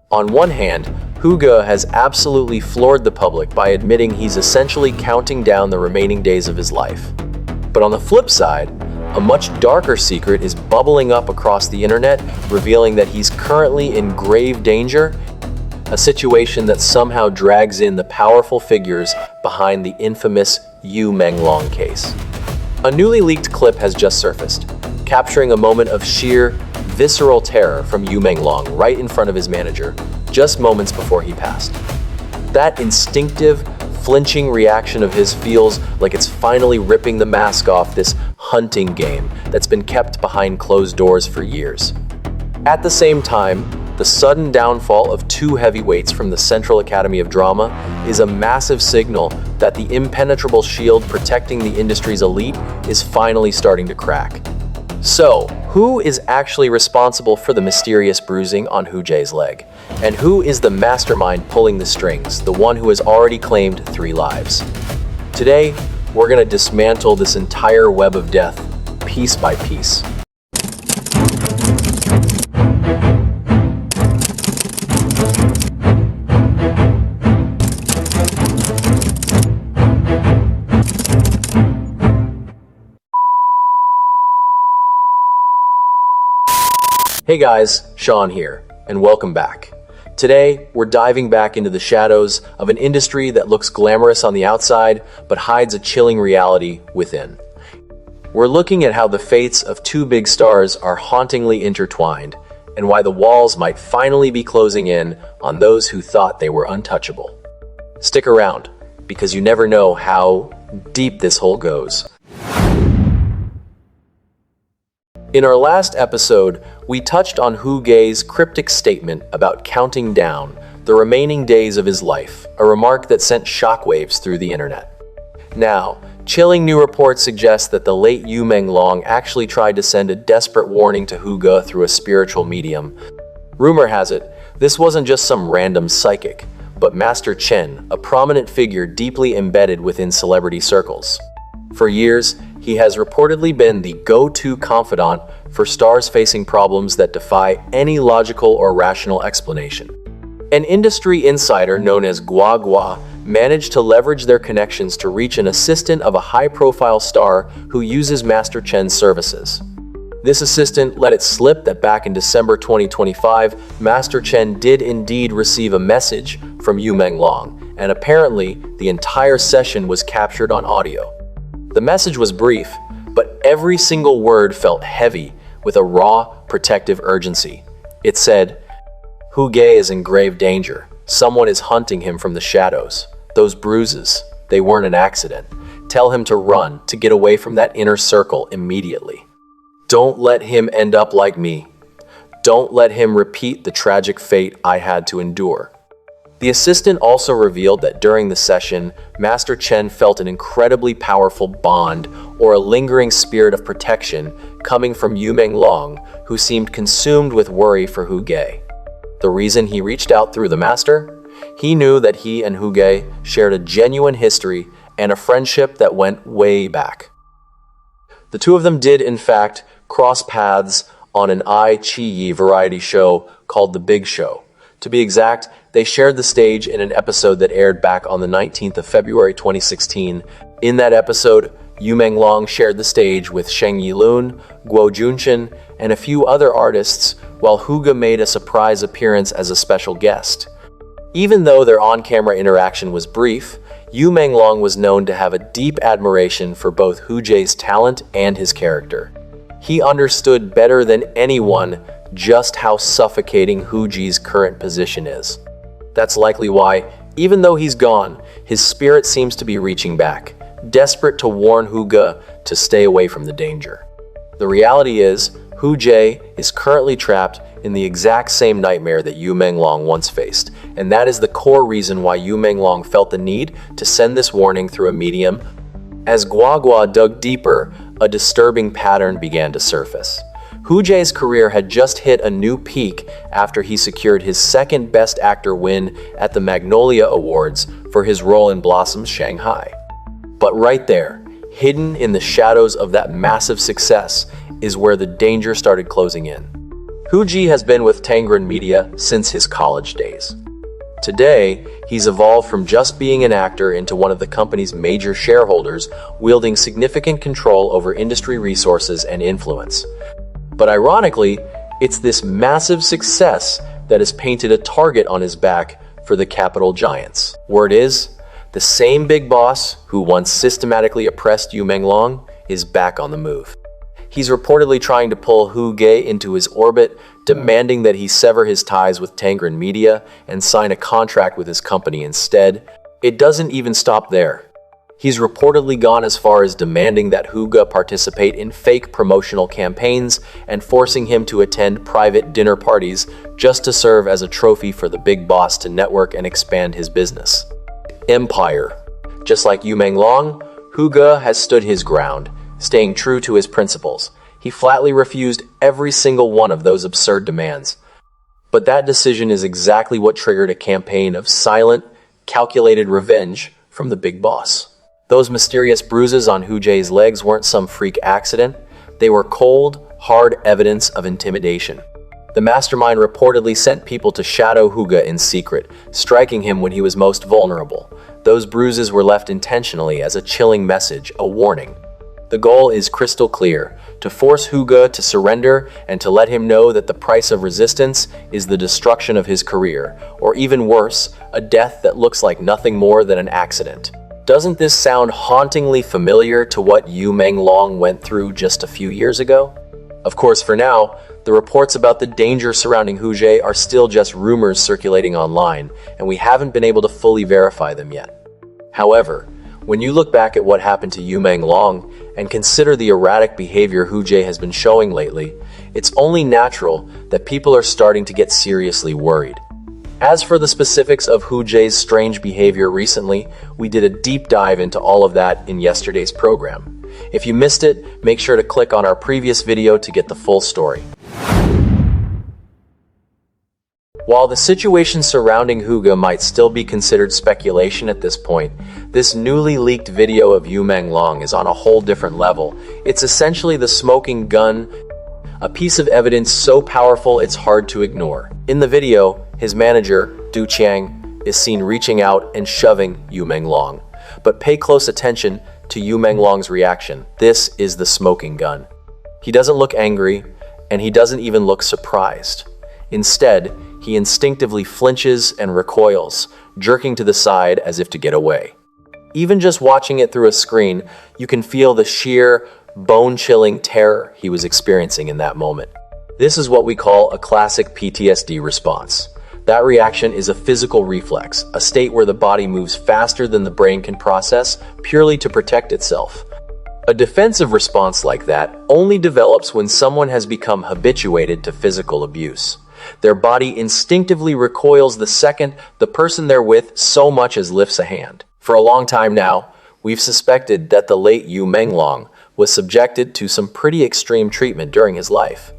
On one hand, Hu Ge has absolutely floored the public by admitting he's essentially counting down the remaining days of his life. But on the flip side, a much darker secret is bubbling up across the internet, revealing that he's currently in grave danger, a situation that somehow drags in the powerful figures behind the infamous Yu Menglong case. A newly leaked clip has just surfaced, capturing a moment of sheer, visceral terror from Yu Menglong right in front of his manager, just moments before he passed. That instinctive, flinching reaction of his feels like it's finally ripping the mask off this hunting game that's been kept behind closed doors for years. At the same time, the sudden downfall of two heavyweights from the Central Academy of Drama is a massive signal that the impenetrable shield protecting the industry's elite is finally starting to crack. So, who is actually responsible for the mysterious bruising on Hu Ge's leg? And who is the mastermind pulling the strings, the one who has already claimed 3 lives? Today, we're going to dismantle this entire web of death, piece by piece. Hey guys, Sean here, and welcome back. Today, we're diving back into the shadows of an industry that looks glamorous on the outside, but hides a chilling reality within. We're looking at how the fates of 2 big stars are hauntingly intertwined, and why the walls might finally be closing in on those who thought they were untouchable. Stick around, because you never know how deep this hole goes. In our last episode, we touched on Hu Ge's cryptic statement about counting down the remaining days of his life, a remark that sent shockwaves through the internet. Now, chilling new reports suggest that the late Yu Menglong actually tried to send a desperate warning to Hu Ge through a spiritual medium. Rumor has it, this wasn't just some random psychic, but Master Chen, a prominent figure deeply embedded within celebrity circles. For years, he has reportedly been the go-to confidant for stars facing problems that defy any logical or rational explanation. An industry insider known as Gua managed to leverage their connections to reach an assistant of a high-profile star who uses Master Chen's services. This assistant let it slip that back in December 2025, Master Chen did indeed receive a message from Yu Menglong, and apparently the entire session was captured on audio. The message was brief, but every single word felt heavy with a raw, protective urgency. It said, "Hu Ge is in grave danger. Someone is hunting him from the shadows. Those bruises, they weren't an accident. Tell him to run, to get away from that inner circle immediately. Don't let him end up like me. Don't let him repeat the tragic fate I had to endure." The assistant also revealed that during the session, Master Chen felt an incredibly powerful bond or a lingering spirit of protection coming from Yu Menglong, who seemed consumed with worry for Hu Ge. The reason he reached out through the master? He knew that he and Hu Ge shared a genuine history and a friendship that went way back. The two of them did, in fact, cross paths on an iQIYI variety show called The Big Show. To be exact, they shared the stage in an episode that aired back on the 19th of February 2016. In that episode, Yu Menglong shared the stage with Sheng Yilun, Guo Junchen, and a few other artists, while Hu Ge made a surprise appearance as a special guest. Even though their on-camera interaction was brief, Yu Menglong was known to have a deep admiration for both Hu Ge's talent and his character. He understood better than anyone just how suffocating Hu Ge's current position is. That's likely why, even though he's gone, his spirit seems to be reaching back, desperate to warn Hu Ge to stay away from the danger. The reality is, Hu Ge is currently trapped in the exact same nightmare that Yu Menglong once faced, and that is the core reason why Yu Menglong felt the need to send this warning through a medium. As Gua dug deeper, a disturbing pattern began to surface. Hu Ge's career had just hit a new peak after he secured his second Best Actor win at the Magnolia Awards for his role in Blossom's Shanghai. But right there, hidden in the shadows of that massive success, is where the danger started closing in. Hu Ji has been with Tangren Media since his college days. Today, he's evolved from just being an actor into one of the company's major shareholders, wielding significant control over industry resources and influence. But ironically, it's this massive success that has painted a target on his back for the capital giants. Word is, the same big boss who once systematically oppressed Yu Menglong is back on the move. He's reportedly trying to pull Hu Ge into his orbit, demanding that he sever his ties with Tangren Media and sign a contract with his company instead. It doesn't even stop there. He's reportedly gone as far as demanding that Hu Ge participate in fake promotional campaigns and forcing him to attend private dinner parties just to serve as a trophy for the big boss to network and expand his business. Empire. Just like Yu Menglong, Hu Ge has stood his ground, staying true to his principles. He flatly refused every single one of those absurd demands. But that decision is exactly what triggered a campaign of silent, calculated revenge from the big boss. Those mysterious bruises on Hu Ge's legs weren't some freak accident. They were cold, hard evidence of intimidation. The mastermind reportedly sent people to shadow Hu Ge in secret, striking him when he was most vulnerable. Those bruises were left intentionally as a chilling message, a warning. The goal is crystal clear: to force Hu Ge to surrender and to let him know that the price of resistance is the destruction of his career, or even worse, a death that looks like nothing more than an accident. Doesn't this sound hauntingly familiar to what Yu Menglong went through just a few years ago? Of course, for now, the reports about the danger surrounding Hu Ge are still just rumors circulating online, and we haven't been able to fully verify them yet. However, when you look back at what happened to Yu Menglong and consider the erratic behavior Hu Ge has been showing lately, it's only natural that people are starting to get seriously worried. As for the specifics of Hu Ge's strange behavior recently, we did a deep dive into all of that in yesterday's program. If you missed it, make sure to click on our previous video to get the full story. While the situation surrounding Hu Ge might still be considered speculation at this point, this newly leaked video of Yu Menglong is on a whole different level. It's essentially the smoking gun, a piece of evidence so powerful it's hard to ignore. In the video, his manager, Qiang, is seen reaching out and shoving Yu Menglong. But pay close attention to Yu Menglong's reaction. This is the smoking gun. He doesn't look angry, and he doesn't even look surprised. Instead, he instinctively flinches and recoils, jerking to the side as if to get away. Even just watching it through a screen, you can feel the sheer, bone-chilling terror he was experiencing in that moment. This is what we call a classic PTSD response. That reaction is a physical reflex, a state where the body moves faster than the brain can process, purely to protect itself. A defensive response like that only develops when someone has become habituated to physical abuse. Their body instinctively recoils the second the person they're with so much as lifts a hand. For a long time now, we've suspected that the late Yu Menglong was subjected to some pretty extreme treatment during his life.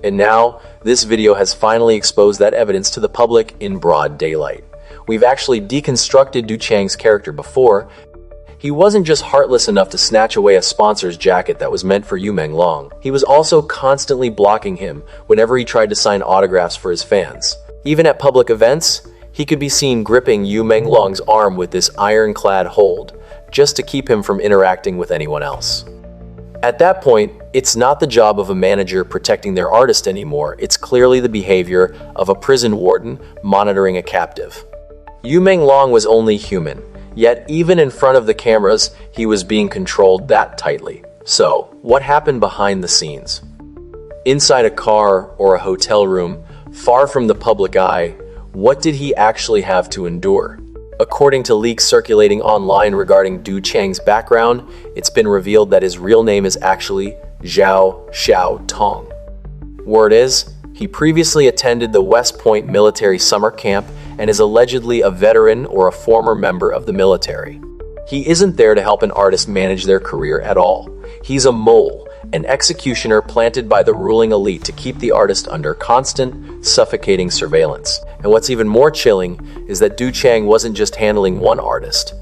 And now, this video has finally exposed that evidence to the public in broad daylight. We've actually deconstructed Du Chang's character before. He wasn't just heartless enough to snatch away a sponsor's jacket that was meant for Yu Menglong. He was also constantly blocking him whenever he tried to sign autographs for his fans. Even at public events, he could be seen gripping Yu Menglong's arm with this ironclad hold, just to keep him from interacting with anyone else. At that point, it's not the job of a manager protecting their artist anymore. It's clearly the behavior of a prison warden monitoring a captive. Yu Menglong was only human, yet even in front of the cameras, he was being controlled that tightly. So, what happened behind the scenes? Inside a car or a hotel room, far from the public eye, what did he actually have to endure? According to leaks circulating online regarding Du Chang's background, it's been revealed that his real name is actually Zhao Xiao Tong. Word is, he previously attended the West Point military summer camp and is allegedly a veteran or a former member of the military. He isn't there to help an artist manage their career at all. He's a mole, an executioner planted by the ruling elite to keep the artist under constant, suffocating surveillance. And what's even more chilling is that Du Chang wasn't just handling one artist.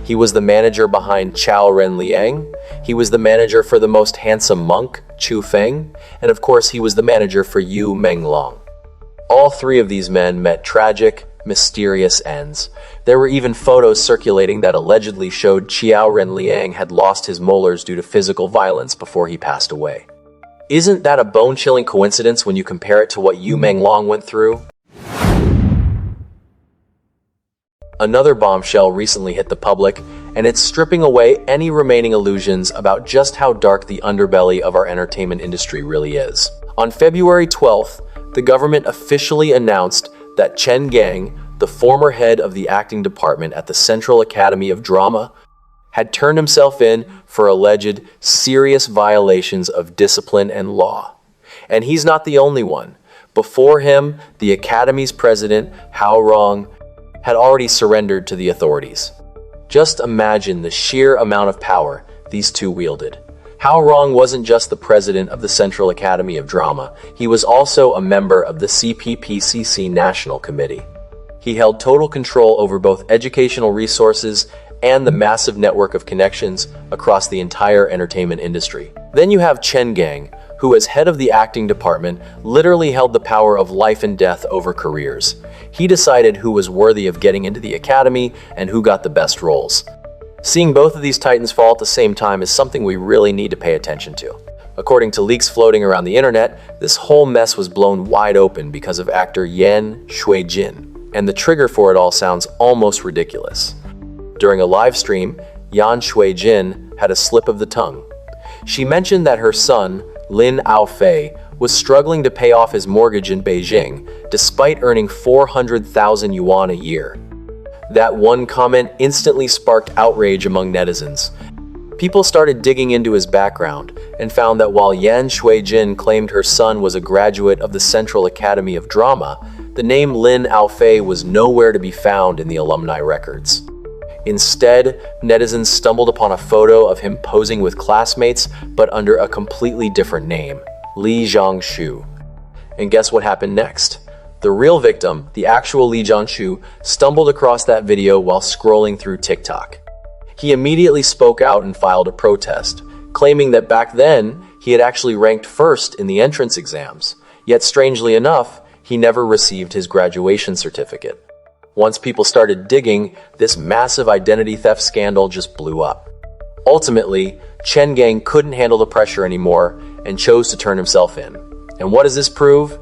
He was the manager behind Qiao Renliang. He was the manager for the most handsome monk, Qiu Feng. And of course, he was the manager for Yu Menglong. All three of these men met tragic, mysterious ends. There were even photos circulating that allegedly showed Qiao Renliang had lost his molars due to physical violence before he passed away. Isn't that a bone-chilling coincidence when you compare it to what Yu Menglong went through? Another bombshell recently hit the public, and it's stripping away any remaining illusions about just how dark the underbelly of our entertainment industry really is. On February 12th, the government officially announced that Chen Gang, the former head of the acting department at the Central Academy of Drama, had turned himself in for alleged serious violations of discipline and law. And he's not the only one. Before him, the Academy's president, Hao Rong, had already surrendered to the authorities. Just imagine the sheer amount of power these two wielded. Hao Rong wasn't just the president of the Central Academy of Drama, he was also a member of the CPPCC National Committee. He held total control over both educational resources and the massive network of connections across the entire entertainment industry. Then you have Chen Gang, who as head of the acting department literally held the power of life and death over careers. He decided who was worthy of getting into the academy and who got the best roles. Seeing both of these titans fall at the same time is something we really need to pay attention to. According to leaks floating around the internet, this whole mess was blown wide open because of actor Yan Shuijin, and the trigger for it all sounds almost ridiculous. During a live stream, Yan Shuijin had a slip of the tongue. She mentioned that her son, Lin Aofei, was struggling to pay off his mortgage in Beijing, despite earning 400,000 yuan a year. That one comment instantly sparked outrage among netizens. People started digging into his background and found that while Yan Shuijin claimed her son was a graduate of the Central Academy of Drama, the name Lin Aofei was nowhere to be found in the alumni records. Instead, netizens stumbled upon a photo of him posing with classmates, but under a completely different name, Li Jiangshu. And guess what happened next? The real victim, the actual Li Jiangshu, stumbled across that video while scrolling through TikTok. He immediately spoke out and filed a protest, claiming that back then, he had actually ranked first in the entrance exams. Yet strangely enough, he never received his graduation certificate. Once people started digging, this massive identity theft scandal just blew up. Ultimately, Chen Gang couldn't handle the pressure anymore and chose to turn himself in. And what does this prove?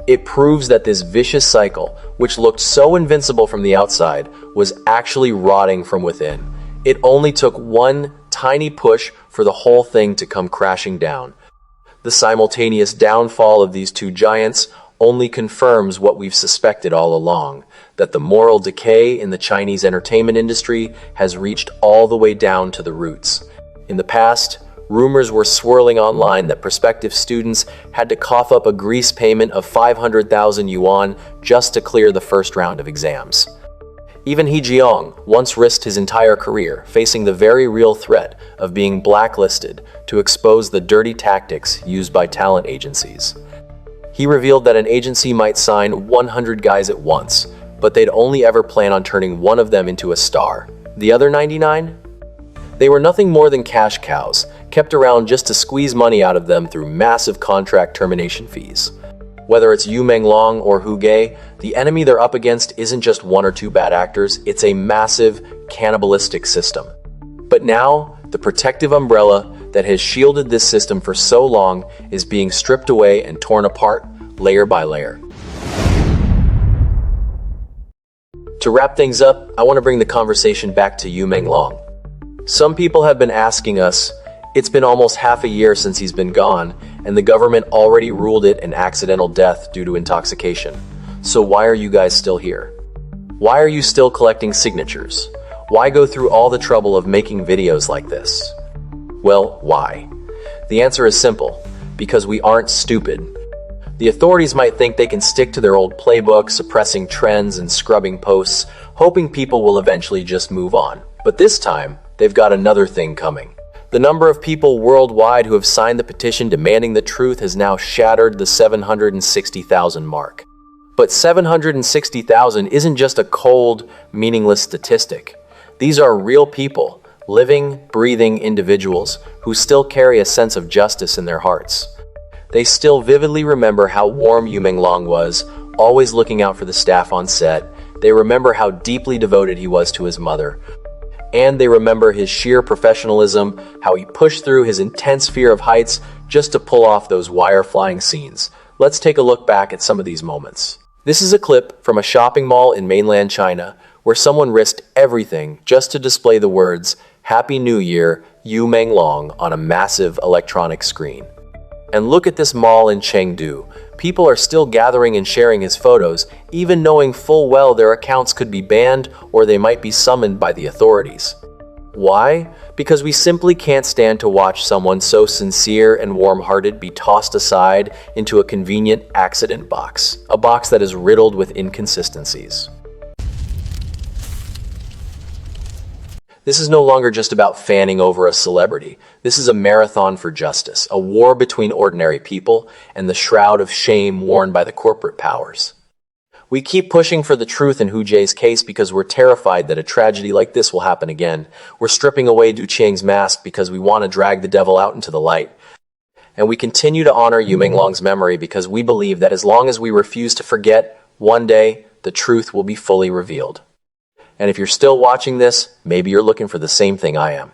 It proves that this vicious cycle, which looked so invincible from the outside, was actually rotting from within. It only took one tiny push for the whole thing to come crashing down. The simultaneous downfall of these two giants only confirms what we've suspected all along, that the moral decay in the Chinese entertainment industry has reached all the way down to the roots. In the past, rumors were swirling online that prospective students had to cough up a grease payment of 500,000 yuan just to clear the first round of exams. Even He Jiang once risked his entire career, facing the very real threat of being blacklisted to expose the dirty tactics used by talent agencies. He revealed that an agency might sign 100 guys at once, but they'd only ever plan on turning one of them into a star. The other 99? They were nothing more than cash cows, kept around just to squeeze money out of them through massive contract termination fees. Whether it's Yu Menglong or Hu Ge, the enemy they're up against isn't just one or two bad actors, it's a massive, cannibalistic system. But now, the protective umbrella that has shielded this system for so long is being stripped away and torn apart, layer by layer. To wrap things up, I want to bring the conversation back to Yu Menglong. Some people have been asking us, it's been almost half a year since he's been gone, and the government already ruled it an accidental death due to intoxication. So why are you guys still here? Why are you still collecting signatures? Why go through all the trouble of making videos like this? Well, why? The answer is simple, because we aren't stupid. The authorities might think they can stick to their old playbook, suppressing trends and scrubbing posts, hoping people will eventually just move on. But this time, they've got another thing coming. The number of people worldwide who have signed the petition demanding the truth has now shattered the 760,000 mark. But 760,000 isn't just a cold, meaningless statistic. These are real people, living, breathing individuals who still carry a sense of justice in their hearts. They still vividly remember how warm Yu Menglong was, always looking out for the staff on set. They remember how deeply devoted he was to his mother. And they remember his sheer professionalism, how he pushed through his intense fear of heights just to pull off those wire-flying scenes. Let's take a look back at some of these moments. This is a clip from a shopping mall in mainland China where someone risked everything just to display the words, "Happy New Year, Yu Menglong" on a massive electronic screen. And look at this mall in Chengdu. People are still gathering and sharing his photos, even knowing full well their accounts could be banned or they might be summoned by the authorities. Why? Because we simply can't stand to watch someone so sincere and warm-hearted be tossed aside into a convenient accident box, a box that is riddled with inconsistencies. This is no longer just about fanning over a celebrity. This is a marathon for justice, a war between ordinary people and the shroud of shame worn by the corporate powers. We keep pushing for the truth in Hu Jie's case because we're terrified that a tragedy like this will happen again. We're stripping away Du Qiang's mask because we want to drag the devil out into the light. And we continue to honor Yu Menglong's memory because we believe that as long as we refuse to forget, one day the truth will be fully revealed. And if you're still watching this, maybe you're looking for the same thing I am.